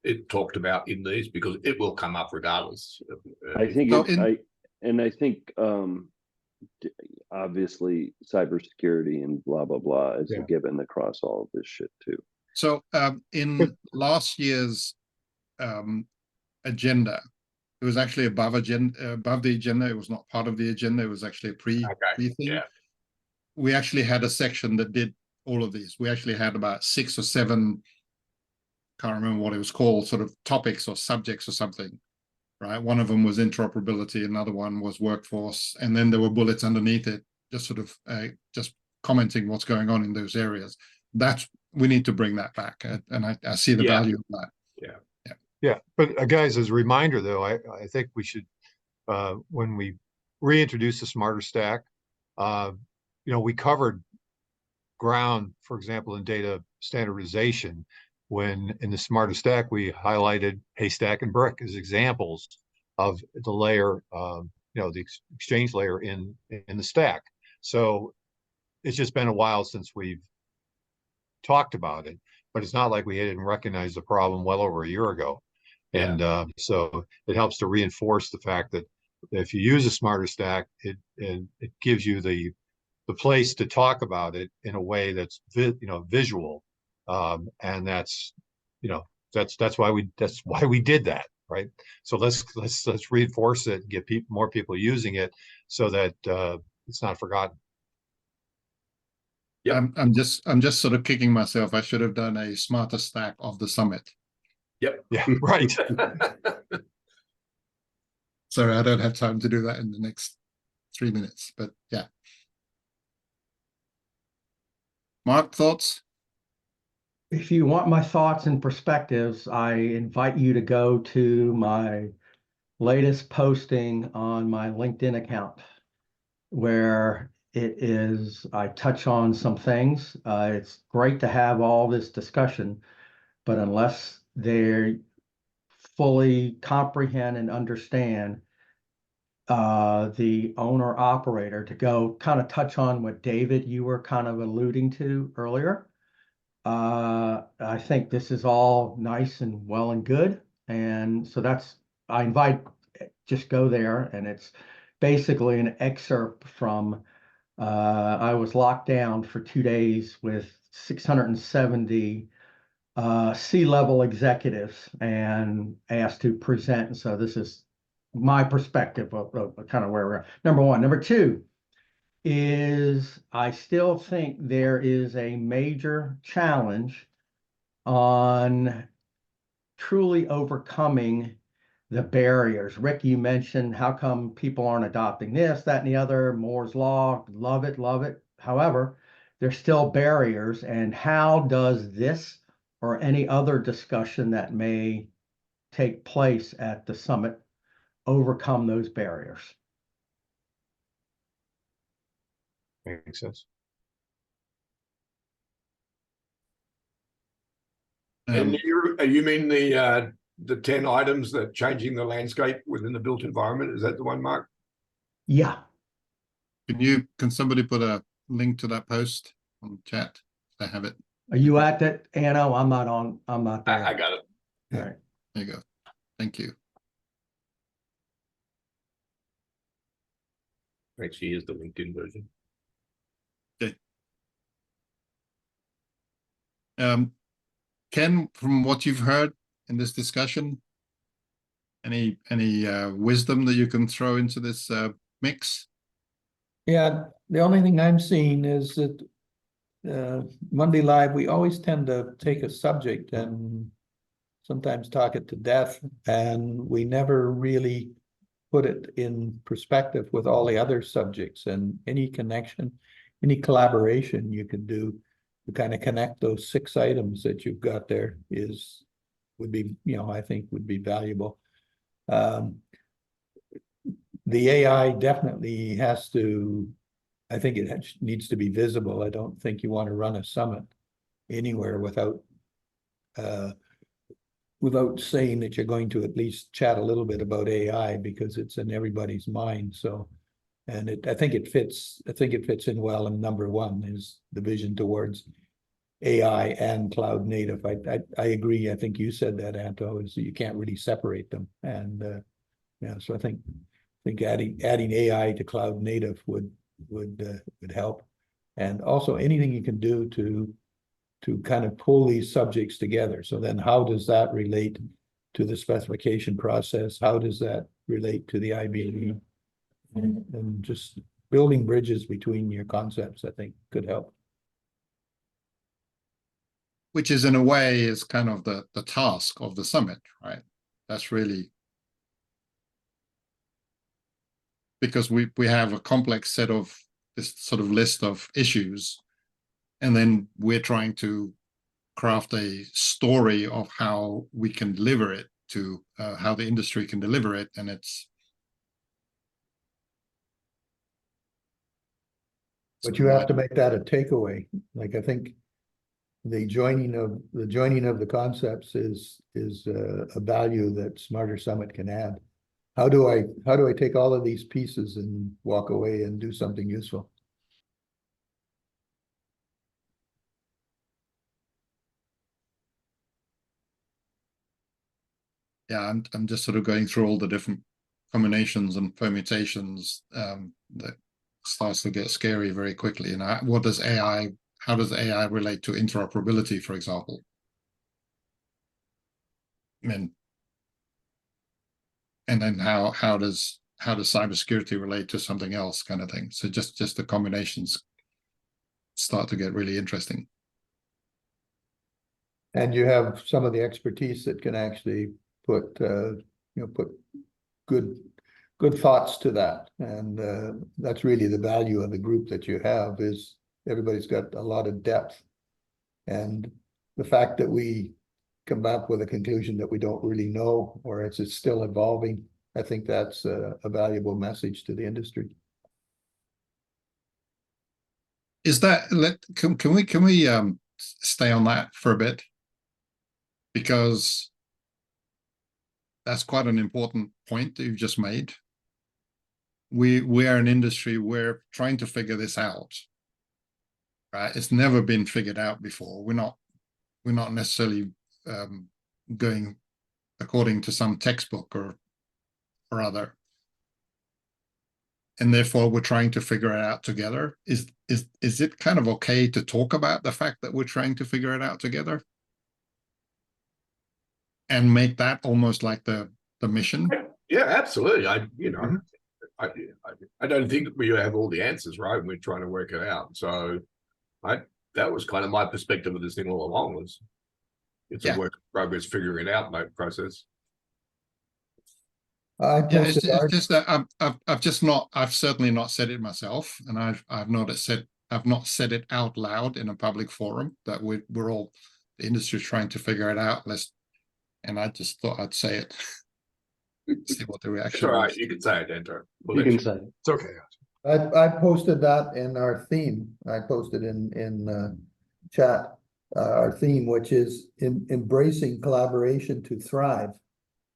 [SPEAKER 9] it talked about in these, because it will come up regardless.
[SPEAKER 7] I think I think obviously cybersecurity and blah blah blah is a given across all of this shit too.
[SPEAKER 1] So in last year's agenda, it was actually above the agenda. It was not part of the agenda. It was actually a pre thing. Yeah. We actually had a section that did all of these. We actually had about 6 or 7, can't remember what it was called, sort of topics or subjects or something, right? One of them was interoperability, another one was workforce, and then there were bullets underneath it, just sort of just commenting what's going on in those areas. We need to bring that back, and I see the value of that.
[SPEAKER 4] Yeah, but guys, as a reminder though, I think we should, when we reintroduce the Smarter Stack, we covered ground, for example, in data standardization, when in the Smarter Stack, we highlighted Haystack and Brick as examples of the layer, the exchange layer in the stack. So it's just been a while since we've talked about it, but it's not like we didn't recognize the problem well over a year ago. And so it helps to reinforce the fact that if you use a Smarter Stack, it gives you the place to talk about it in a way that's visual, and that's why we did that, right? So let's reinforce it, get more people using it, so that it's not forgotten.
[SPEAKER 1] Yeah, I'm just sort of kicking myself. I should have done a Smarter Stack of the summit.
[SPEAKER 9] Yep.
[SPEAKER 4] Yeah, right.
[SPEAKER 1] Sorry, I don't have time to do that in the next 3 minutes, but yeah. Mark, thoughts?
[SPEAKER 10] If you want my thoughts and perspectives, I invite you to go to my latest posting on my LinkedIn account, where I touch on some things. It's great to have all this discussion, but unless they fully comprehend and understand the owner operator, to go kind of touch on what David, you were kind of alluding to earlier. I think this is all nice and well and good. And so I invite, just go there, and it's basically an excerpt from, I was locked down for 2 days with 670 C-level executives and asked to present. And so this is my perspective of kind of where we're at. Number one. Number two is, I still think there is a major challenge on truly overcoming the barriers. Rick, you mentioned how come people aren't adopting this, that, and the other. Moore's Law, love it, love it. However, there's still barriers. And how does this or any other discussion that may take place at the summit overcome those barriers?
[SPEAKER 4] Makes sense.
[SPEAKER 9] And you mean the 10 items that changing the landscape within the built environment? Is that the one, Mark?
[SPEAKER 10] Yeah.
[SPEAKER 1] Can somebody put a link to that post on chat? If they have it.
[SPEAKER 10] Are you at that, Anno? I'm not there.
[SPEAKER 9] I got it.
[SPEAKER 10] All right.
[SPEAKER 1] There you go. Thank you.
[SPEAKER 9] Actually, here's the LinkedIn version.
[SPEAKER 1] Ken, from what you've heard in this discussion, any wisdom that you can throw into this mix?
[SPEAKER 2] Yeah, the only thing I'm seeing is that Monday Live, we always tend to take a subject and sometimes talk it to death, and we never really put it in perspective with all the other subjects, and any connection, any collaboration you can do to kind of connect those 6 items that you've got there would be, I think would be valuable. The AI definitely has to, I think it needs to be visible. I don't think you want to run a summit anywhere without saying that you're going to at least chat a little bit about AI, because it's in everybody's mind. So, and I think it fits in well. And number 1 is the vision towards AI and cloud native. I agree. I think you said that, Anto, is you can't really separate them. And yeah, so I think adding AI to cloud native would help. And also anything you can do to kind of pull these subjects together. So then how does that relate to the specification process? How does that relate to the IBE? And just building bridges between your concepts, I think, could help.
[SPEAKER 1] Which is in a way is kind of the task of the summit, right? That's really, because we have a complex set of this sort of list of issues, and then we're trying to craft a story of how we can deliver it to how the industry can deliver it, and
[SPEAKER 2] but you have to make that a takeaway. Like, I think the joining of the concepts is a value that Smarter Summit can add. How do I take all of these pieces and walk away and do something useful?
[SPEAKER 1] Yeah, I'm just sort of going through all the different combinations and permutations that starts to get scary very quickly. And how does AI relate to interoperability, for example? And then how does cybersecurity relate to something else, kind of thing? So just the combinations start to get really interesting.
[SPEAKER 2] And you have some of the expertise that can actually put good thoughts to that. And that's really the value of the group that you have, is everybody's got a lot of depth. And the fact that we come back with a conclusion that we don't really know, or it's still evolving, I think that's a valuable message to the industry.
[SPEAKER 1] Is that, can we stay on that for a bit? Because that's quite an important point that you've just made. We are an industry, we're trying to figure this out, right? It's never been figured out before. We're not necessarily going according to some textbook or other, and therefore we're trying to figure it out together. Is it kind of okay to talk about the fact that we're trying to figure it out together and make that almost like the mission?
[SPEAKER 9] Yeah, absolutely. I don't think we have all the answers, right? We're trying to work it out. So that was kind of my perspective of this thing all along, was it's a work in progress, figuring it out process.
[SPEAKER 1] It's just that I've certainly not said it myself, and I've not said it out loud in a public forum, that we're all, the industry, trying to figure it out. And I just thought I'd say it. See what the reaction.
[SPEAKER 9] It's all right. You can say it, Enter.
[SPEAKER 10] You can say it.
[SPEAKER 4] It's okay.
[SPEAKER 2] I posted that in our theme. I posted in chat our theme, which is embracing collaboration to thrive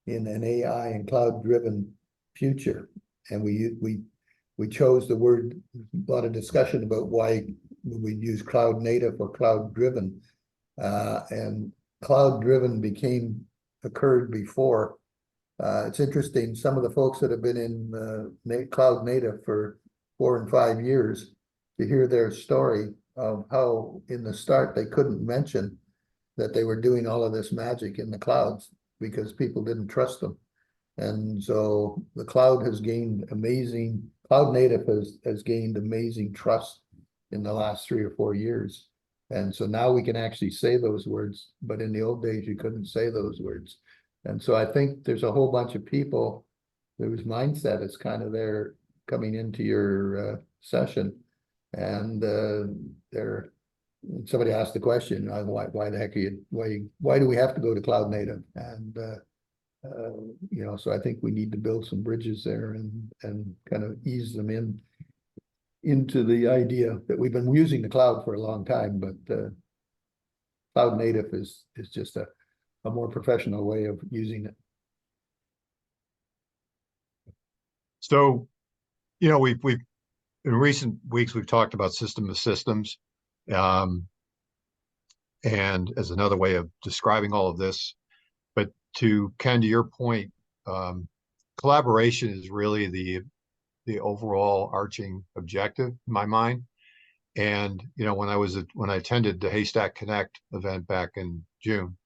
[SPEAKER 2] in an AI and cloud-driven future. And we we chose the word, a lot of discussion about why we use cloud native or cloud driven. And cloud driven occurred before. It's interesting, some of the folks that have been in cloud native for 4 and 5 years, to hear their story of how in the start they couldn't mention that they were doing all of this magic in the clouds because people didn't trust them. And so the cloud has gained cloud native has gained amazing trust in the last 3 or 4 years. And so now we can actually say those words, but in the old days, you couldn't say those words. And so I think there's a whole bunch of people whose mindset is kind of there coming into your session. And somebody asked the question, why the heck are you, why do we have to go to cloud native? And you know, so I think we need to build some bridges there and kind of ease them into the idea that we've been using the cloud for a long time, but cloud native is just a more professional way of using it.
[SPEAKER 4] So, you know, we've in recent weeks we've talked about system of systems, and as another way of describing all of this. But to Ken, to your point, collaboration is really the overall arching objective in my mind. And you know, when I attended the Haystack Connect event back in June,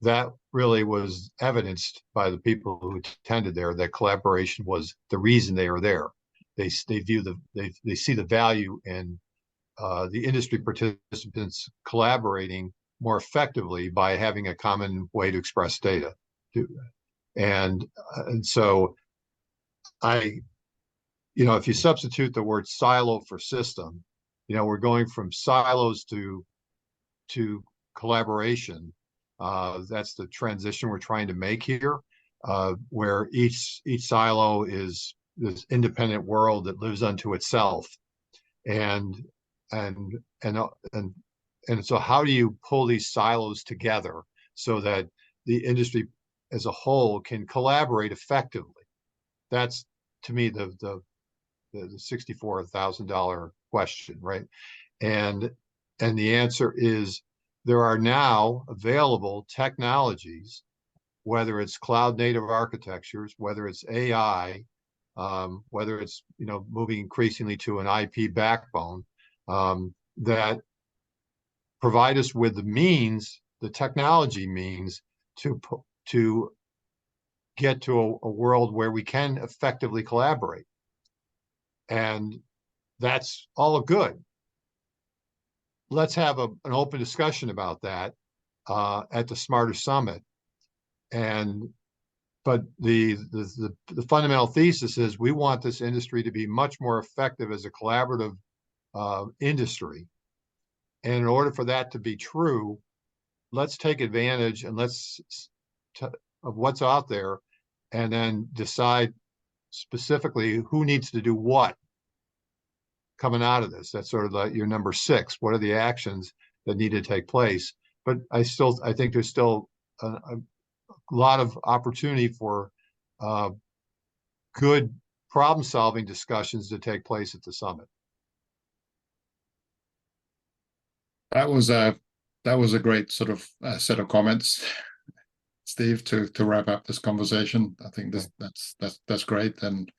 [SPEAKER 4] that really was evidenced by the people who attended there, that collaboration was the reason they are there. They see the value in the industry participants collaborating more effectively by having a common way to express data. And so you know, if you substitute the word silo for system, you know, we're going from silos to collaboration. That's the transition we're trying to make here, where each silo is this independent world that lives unto itself. And so how do you pull these silos together so that the industry as a whole can collaborate effectively? That's, to me, the $64,000 question, right? And the answer is there are now available technologies, whether it's cloud native architectures, whether it's AI, whether it's, you know, moving increasingly to an IP backbone, that provide us with the means, the technology means to get to a world where we can effectively collaborate. And that's all good. Let's have an open discussion about that at the Smarter Summit. But the fundamental thesis is we want this industry to be much more effective as a collaborative industry. And in order for that to be true, let's take advantage and of what's out there, and then decide specifically who needs to do what coming out of this. That's sort of your number 6. What are the actions that need to take place? But I think there's still a lot of opportunity for good problem-solving discussions to take place at the summit.
[SPEAKER 1] That was a great sort of set of comments, Steve, to wrap up this conversation. I think that's great, and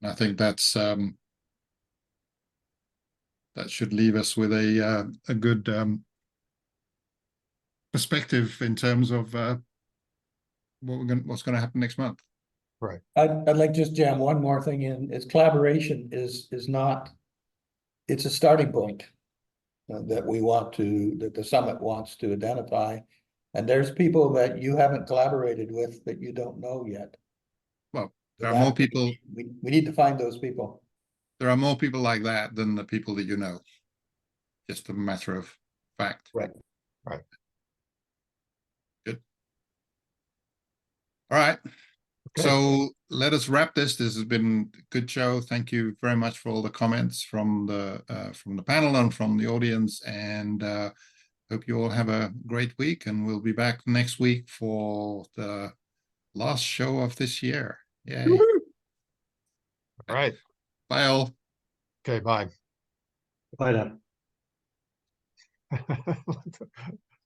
[SPEAKER 1] I think that should leave us with a good perspective in terms of what's going to happen next month.
[SPEAKER 4] Right.
[SPEAKER 2] I'd like to just jam one more thing in. It's collaboration is not. It's a starting point that the summit wants to identify, and there's people that you haven't collaborated with that you don't know yet.
[SPEAKER 1] Well, there are more people.
[SPEAKER 2] We need to find those people.
[SPEAKER 1] There are more people like that than the people that you know. Just a matter of fact.
[SPEAKER 2] Right.
[SPEAKER 4] Right.
[SPEAKER 1] Good. All right. Okay. So let us wrap this. This has been a good show. Thank you very much for all the comments from the panel and from the audience. And hope you all have a great week. And we'll be back next week for the last show of this year. Yay.
[SPEAKER 4] All right.
[SPEAKER 1] Bye all.
[SPEAKER 4] Okay, bye.
[SPEAKER 6] Bye now.